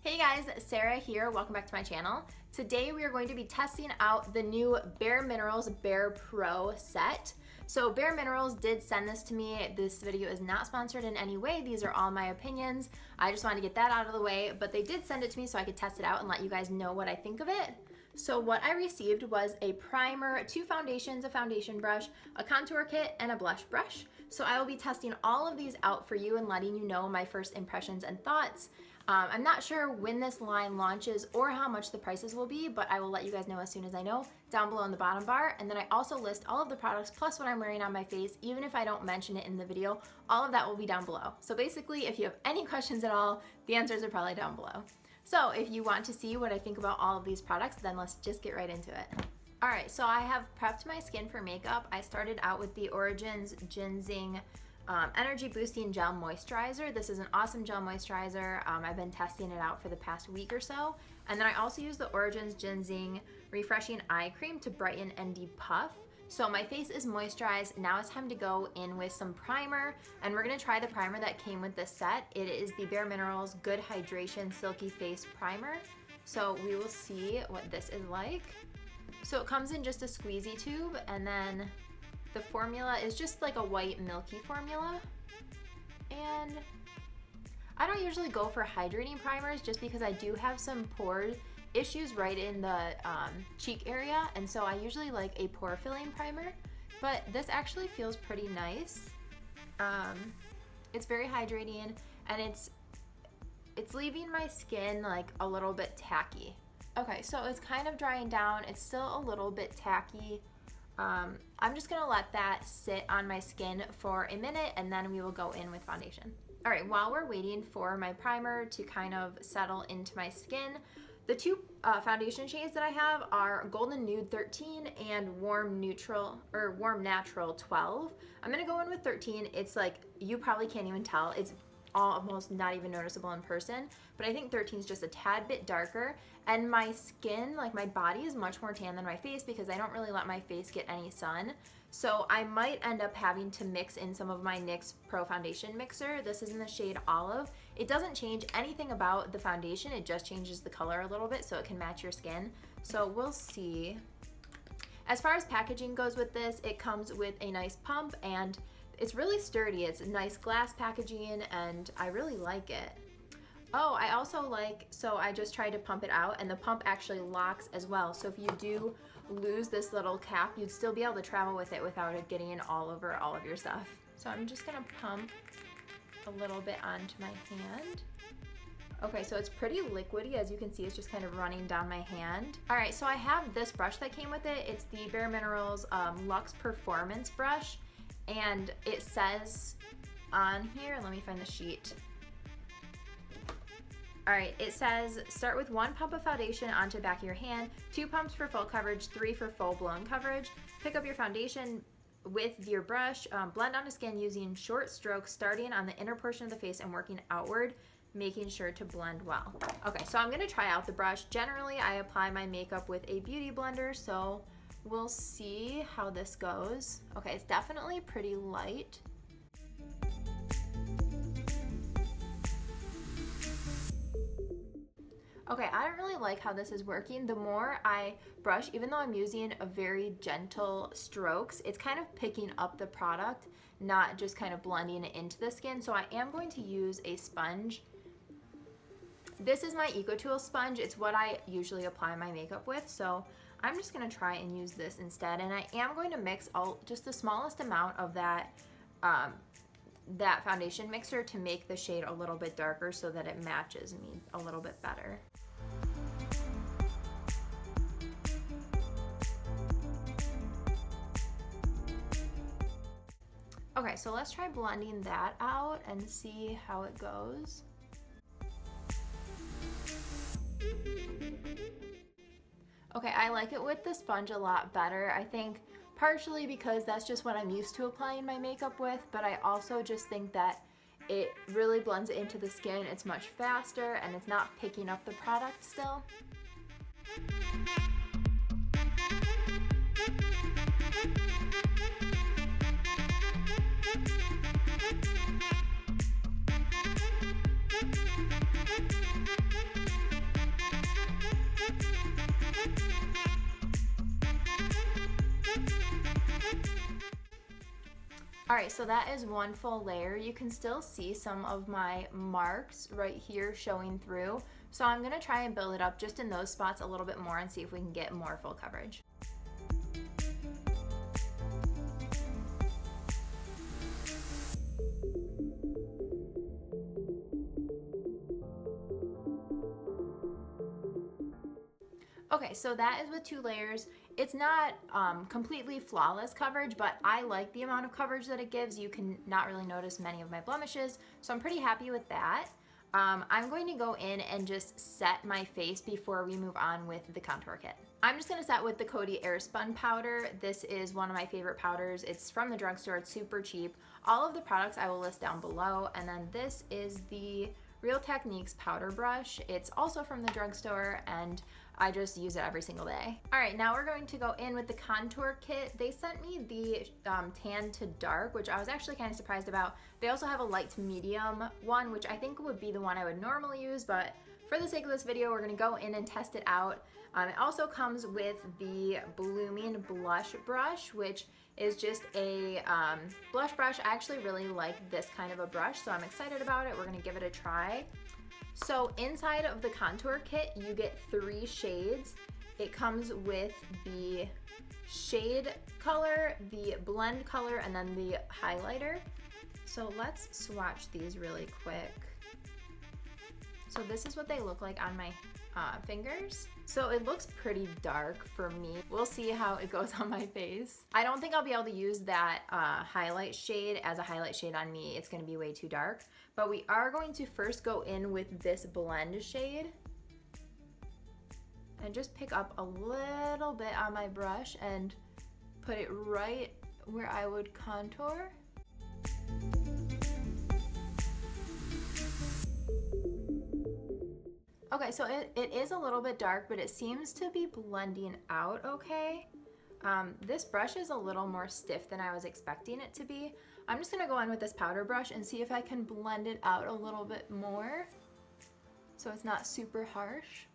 Hey guys, Sarah here. Welcome back to my channel. Today we are going to be testing out the new bareMinerals BAREPRO set. So bareMinerals did send this to me. This video is not sponsored in any way. These are all my opinions. I just wanted to get that out of the way, but they did send it to me so I could test it out and let you guys know what I think of it. So what I received was a primer, 2 foundations, a foundation brush, a contour kit, and a blush brush. So I will be testing all of these out for you and letting you know my first impressions and thoughts. I'm not sure when this line launches or how much the prices will be, but I will let you guys know as soon as I know down below in the bottom bar. And then I also list all of the products plus what I'm wearing on my face. Even if I don't mention it in the video, all of that will be down below. So basically, if you have any questions at all, the answers are probably down below. So if you want to see what I think about all of these products, then let's just get right into it. All right, so I have prepped my skin for makeup. I started out with the Origins Ginseng Energy Boosting Gel Moisturizer. This is an awesome gel moisturizer. I've been testing it out for the past week or so. And then I also use the Origins Ginseng Refreshing Eye Cream to brighten and depuff. So my face is moisturized. Now it's time to go in with some primer, and we're gonna try the primer that came with this set. It is the bareMinerals Good Hydration Silky Face Primer. So we will see what this is like. So it comes in just a squeezy tube, and then the formula is just like a white milky formula. And I don't usually go for hydrating primers just because I do have some pore issues right in the cheek area, and so I usually like a pore filling primer, but this actually feels pretty nice. It's very hydrating, and it's leaving my skin like a little bit tacky. Okay, so it's kind of drying down. It's still a little bit tacky. I'm just gonna let that sit on my skin for a minute, and then we will go in with foundation. All right, while we're waiting for my primer to kind of settle into my skin, the 2 foundation shades that I have are Golden Nude 13 and Warm Natural 12. I'm gonna go in with 13. It's like, you probably can't even tell. It's almost not even noticeable in person, but I think 13 is just a tad bit darker, and my skin, like my body, is much more tan than my face because I don't really let my face get any sun. So I might end up having to mix in some of my NYX Pro Foundation Mixer. This is in the shade Olive. It doesn't change anything about the foundation, it just changes the color a little bit so it can match your skin. So we'll see. As far as packaging goes with this, it comes with a nice pump, and it's really sturdy. It's a nice glass packaging, and I really like it. Oh, I also like, so I just tried to pump it out, and the pump actually locks as well. So if you do lose this little cap, you'd still be able to travel with it without it getting in all over all of your stuff. So I'm just gonna pump a little bit onto my hand. Okay, so it's pretty liquidy. As you can see, it's just kind of running down my hand. All right, so I have this brush that came with it. It's the bareMinerals Luxe Performance Brush. And it says on here, let me find the sheet. All right, it says start with 1 pump of foundation onto the back of your hand, 2 pumps for full coverage, 3 for full blown coverage. Pick up your foundation with your brush, blend onto skin using short strokes, starting on the inner portion of the face and working outward, making sure to blend well. Okay, so I'm gonna try out the brush. Generally, I apply my makeup with a beauty blender, so we'll see how this goes. Okay, it's definitely pretty light. Okay, I don't really like how this is working. The more I brush, even though I'm using a very gentle strokes, it's kind of picking up the product, not just kind of blending it into the skin. So I am going to use a sponge. This is my Ecotools Sponge. It's what I usually apply my makeup with, so I'm just gonna try and use this instead, and I am going to mix just the smallest amount of that that foundation mixer to make the shade a little bit darker so that it matches me a little bit better. Okay, so let's try blending that out and see how it goes. Okay, I like it with the sponge a lot better. I think partially because that's just what I'm used to applying my makeup with, but I also just think that it really blends it into the skin. It's much faster, and it's not picking up the product still. All right, so that is one full layer. You can still see some of my marks right here showing through. So I'm gonna try and build it up just in those spots a little bit more and see if we can get more full coverage. Okay, so that is with 2 layers. It's not completely flawless coverage, but I like the amount of coverage that it gives. You can not really notice many of my blemishes, so I'm pretty happy with that. I'm going to go in and just set my face before we move on with the contour kit. I'm just gonna set with the Coty Airspun powder. This is one of my favorite powders. It's from the drugstore, it's super cheap. All of the products I will list down below, and then this is the Real Techniques powder brush. It's also from the drugstore, and I just use it every single day. All right, now we're going to go in with the contour kit. They sent me the tan to dark, which I was actually kind of surprised about. They also have a light to medium one, which I think would be the one I would normally use, but for the sake of this video, we're gonna go in and test it out. It also comes with the Blooming Blush Brush, which is just a blush brush. I actually really like this kind of a brush, so I'm excited about it. We're gonna give it a try. So inside of the contour kit, you get 3 shades. It comes with the shade color, the blend color, and then the highlighter. So let's swatch these really quick. So this is what they look like on my fingers. So it looks pretty dark for me. We'll see how it goes on my face. I don't think I'll be able to use that highlight shade as a highlight shade on me. It's gonna be way too dark. But we are going to first go in with this blend shade and just pick up a little bit on my brush and put it right where I would contour. Okay, so it is a little bit dark, but it seems to be blending out okay. This brush is a little more stiff than I was expecting it to be. I'm just gonna go in with this powder brush and see if I can blend it out a little bit more so it's not super harsh.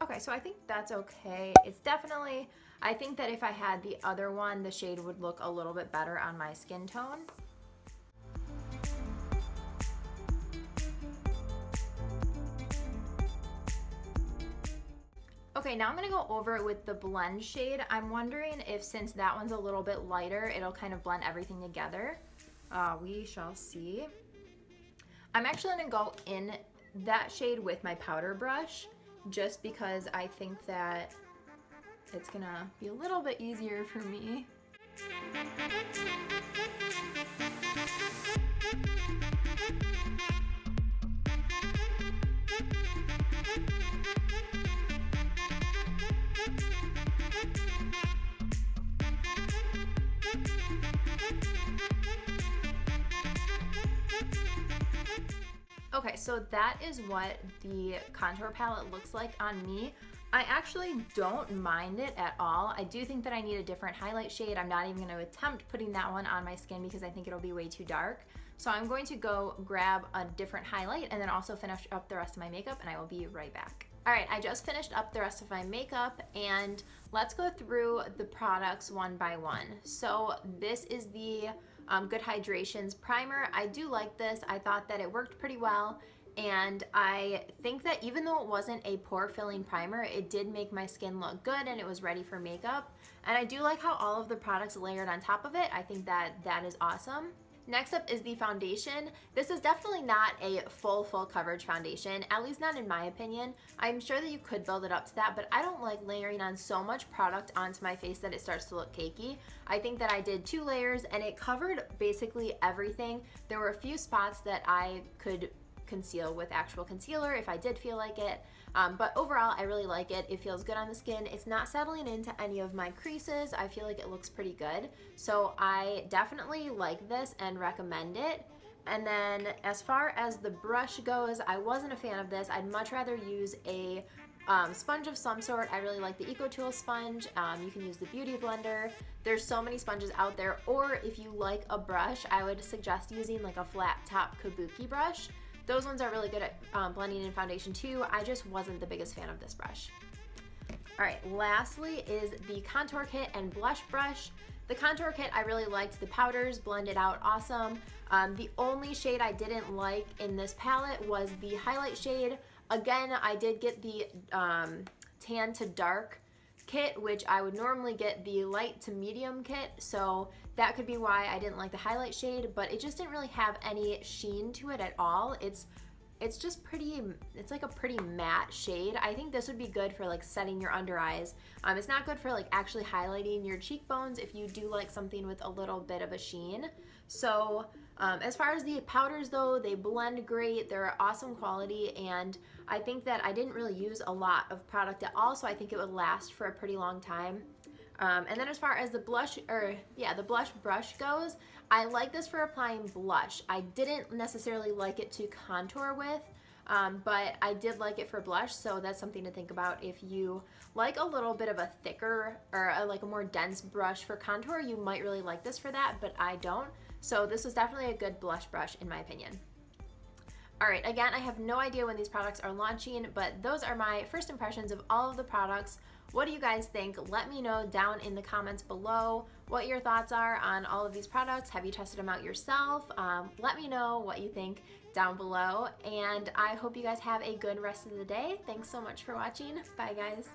Okay, so I think that's okay. It's definitely, I think that if I had the other one, the shade would look a little bit better on my skin tone. Okay, now I'm gonna go over it with the blend shade. I'm wondering if, since that one's a little bit lighter, it'll kind of blend everything together. We shall see. I'm actually gonna go in that shade with my powder brush, just because I think that it's gonna be a little bit easier for me. Okay, so that is what the contour palette looks like on me. I actually don't mind it at all. I do think that I need a different highlight shade. I'm not even gonna attempt putting that one on my skin because I think it'll be way too dark. So I'm going to go grab a different highlight and then also finish up the rest of my makeup, and I will be right back. All right, I just finished up the rest of my makeup, and let's go through the products one by one. So this is the Good Hydrations primer. I do like this. I thought that it worked pretty well, and I think that even though it wasn't a pore filling primer, it did make my skin look good and it was ready for makeup. And I do like how all of the products layered on top of it. I think that that is awesome. Next up is the foundation. This is definitely not a full coverage foundation, at least not in my opinion. I'm sure that you could build it up to that, but I don't like layering on so much product onto my face that it starts to look cakey. I think that I did 2 layers and it covered basically everything. There were a few spots that I could conceal with actual concealer if I did feel like it, but overall I really like it. It feels good on the skin. It's not settling into any of my creases. I feel like it looks pretty good, so I definitely like this and recommend it. And then as far as the brush goes, I wasn't a fan of this. I'd much rather use a sponge of some sort. I really like the Ecotools Sponge. You can use the Beauty Blender. There's so many sponges out there, or if you like a brush, I would suggest using like a flat top kabuki brush. Those ones are really good at blending in foundation too. I just wasn't the biggest fan of this brush. All right, lastly is the contour kit and blush brush. The contour kit, I really liked the powders, blended out awesome. The only shade I didn't like in this palette was the highlight shade. Again, I did get the tan to dark kit, which I would normally get the light to medium kit, so that could be why I didn't like the highlight shade, but it just didn't really have any sheen to it at all. It's just pretty, it's like a pretty matte shade. I think this would be good for like setting your under eyes. It's not good for like actually highlighting your cheekbones if you do like something with a little bit of a sheen. So as far as the powders though, they blend great, they're awesome quality, and I think that I didn't really use a lot of product at all, so I think it would last for a pretty long time. And then as far as the blush, the blush brush goes, I like this for applying blush. I didn't necessarily like it to contour with, but I did like it for blush, so that's something to think about. If you like a little bit of a thicker or like a more dense brush for contour, you might really like this for that, but I don't. So this was definitely a good blush brush in my opinion. All right, again, I have no idea when these products are launching, but those are my first impressions of all of the products. What do you guys think? Let me know down in the comments below what your thoughts are on all of these products. Have you tested them out yourself? Let me know what you think down below, and I hope you guys have a good rest of the day. Thanks so much for watching. Bye, guys.